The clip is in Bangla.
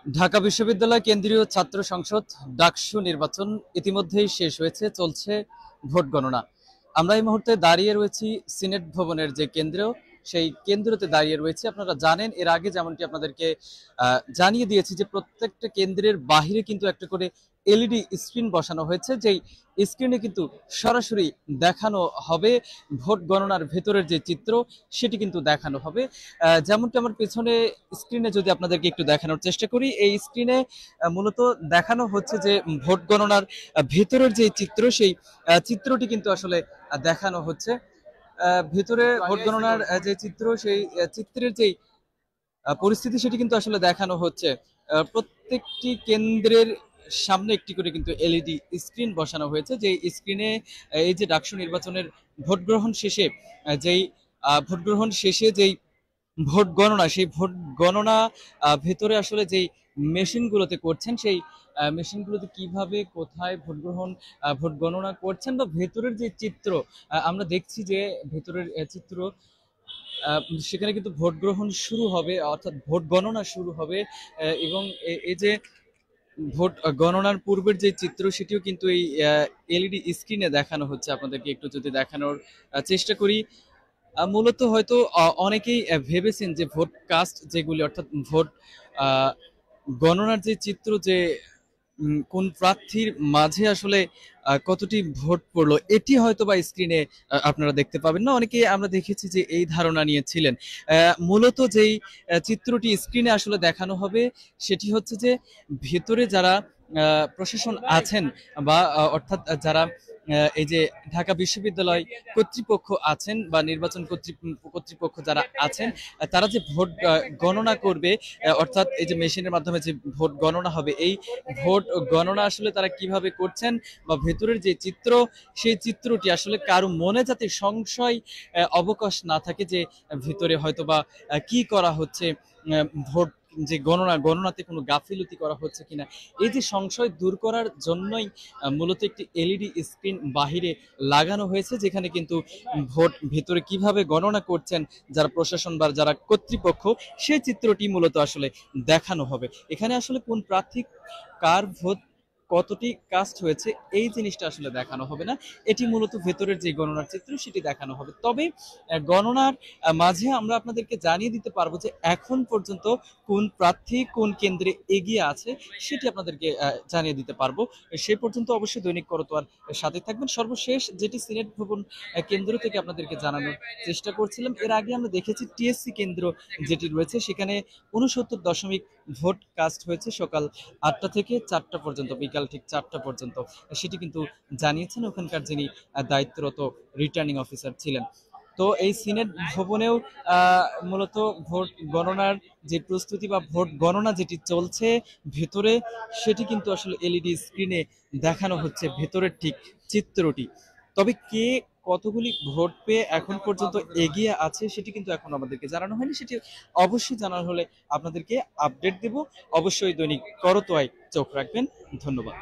ঢাকা বিশ্ববিদ্যালয় কেন্দ্রীয় ছাত্র সংসদ ডাকসু নির্বাচন ইতিমধ্যেই শেষ হয়েছে, চলছে ভোট গণনা। আমরা এই মুহূর্তে দাঁড়িয়ে রয়েছি সিনেট ভবনের যে কেন্দ্র, সেই কেন্দ্রতে দাঁড়িয়ে রয়েছে। আপনারা জানেন এর আগে যেমনটি আপনাদেরকে জানিয়ে দিয়েছি যে প্রত্যেকটা কেন্দ্রের বাহিরে কিন্তু একটা করে এলইডি স্ক্রিন বসানো হয়েছে, যেই স্ক্রিনে কিন্তু সরাসরি দেখানো হবে ভোট গণনার ভেতরের যে চিত্র, সেটি কিন্তু দেখানো হবে। যেমনটি আমার পেছনে স্ক্রিনে যদি আপনাদেরকে একটু দেখানোর চেষ্টা করি, এই স্ক্রিনে মূলত দেখানো হচ্ছে যে ভোট গণনার ভেতরের যে চিত্র, সেই চিত্রটি কিন্তু আসলে দেখানো হচ্ছে। ভেতরে ভোট গণনার যে চিত্র, সেই চিত্রের যেই পরিস্থিতি, সেটি কিন্তু আসলে দেখানো হচ্ছে। প্রত্যেকটি কেন্দ্রের সামনে একটি করে কিন্তু এলইডি স্ক্রিন বসানো হয়েছে, যে স্ক্রিনে এই যে ডাকসু নির্বাচনের ভোট গ্রহণ শেষে যেই ভোট গ্রহণ শেষে যেই ভোট গণনা, সেই ভোট গণনা ভেতরে আসলে যেই মেশিনগুলোতে করছেন, সেই মেশিনগুলোতে কিভাবে কোথায় ভোট গ্রহণ ভোট গণনা করছেন, বা ভেতরের যে চিত্র আমরা দেখছি যে ভেতরের চিত্র, সেখানে কিন্তু ভোট গ্রহণ শুরু হবে, অর্থাৎ ভোট গণনা শুরু হবে। এবং এই যে ভোট গণনার পূর্বের যে চিত্র, সেটিও কিন্তু এই এলইডি স্ক্রিনে দেখানো হচ্ছে। আপনাদেরকে একটু যদি দেখানোর চেষ্টা করি, মূলত হয়তো অনেকেই ভেবেছেন যে ভোট কাস্ট যেগুলি, অর্থাৎ ভোট আহ, গণনার যে চিত্র, যে কোন প্রার্থীর মাঝে আসলে কতটি ভোট পড়লো, এটি হয়তো বা স্ক্রিনে আপনারা দেখতে পাবেন না। অনেকেই আমরা দেখেছি যে এই ধারণা নিয়েছিলেন। মূলত যেই চিত্রটি স্ক্রিনে আসলে দেখানো হবে, সেটি হচ্ছে যে ভেতরে যারা প্রশাসন আছেন, বা অর্থাৎ যারা এই যে ঢাকা বিশ্ববিদ্যালয় কর্তৃপক্ষ আছেন, বা নির্বাচন কর্তৃপক্ষ যারা আছেন, তারা যে ভোট গণনা করবে, অর্থাৎ এই যে মেশিনের মাধ্যমে যে ভোট গণনা হবে, এই ভোট গণনা আসলে তারা কিভাবে করছেন, বা ভেতরের যে চিত্র, সেই চিত্রটি আসলে কারো মনে যাতে সংশয় অবকাশ না থাকে যে ভিতরে হয়তো বা কি করা হচ্ছে, ভোট যে গণনাতে কোনো গাফিলতি করা হচ্ছে কিনা, এই যে সংশয় দূর করার জন্যই মূলত একটি এলইডি স্ক্রিন বাহিরে লাগানো হয়েছে, যেখানে কিন্তু ভোট ভেতরে কিভাবে গণনা করছেন যারা প্রশাসন বা যারা কর্তৃপক্ষ, সেই চিত্রটি মূলত আসলে দেখানো হবে। এখানে আসলে কোন প্রার্থী কার ভোট কতটি কাস্ট হয়েছে, এই জিনিসটা আসলে দেখানো হবে না। এটি মূলত ভেতরের যে গণনার চিত্র, সেটি দেখানো হবে। তবে গণনার মাঝে আমরা আপনাদেরকে জানিয়ে দিতে পারবো যে এখন পর্যন্ত কোন প্রার্থী কোন কেন্দ্রে এগিয়ে আছে, সেটি আপনাদেরকে জানিয়ে দিতে পারবো। সে পর্যন্ত অবশ্যই দৈনিক করতোয়ার সাথে থাকবেন। সর্বশেষ যেটি সিনেট ভবন কেন্দ্র থেকে আপনাদেরকে জানানোর চেষ্টা করছিলাম, এর আগে আমরা দেখেছি টিএসসি কেন্দ্র যেটি রয়েছে, সেখানে 69 ভোট কাস্ট হয়েছে সকাল 8টা থেকে 4টা পর্যন্ত, বিকাল ঠিক 4টা পর্যন্ত। সেটি কিন্তু জানিয়েছেন ওখানকার যিনি দায়িত্বরত রিটার্নিং অফিসার ছিলেন। তো এই সিনেট ভবনেও মূলত ভোট গণনার যে প্রস্তুতি, বা ভোট গণনা যেটি চলছে ভেতরে, সেটি কিন্তু আসলে এলইডি স্ক্রিনে দেখানো হচ্ছে ভেতরের ঠিক চিত্রটি। তবে কে কতগুলি ভোট পেয়ে এখন পর্যন্ত এগিয়ে আছে, সেটি কিন্তু এখন আমাদেরকে জানানো হয়নি। সেটি অবশ্যই জানানো হলে আপনাদেরকে আপডেট দেব। অবশ্যই দৈনিক করতোয়ায় চোখ রাখবেন। ধন্যবাদ।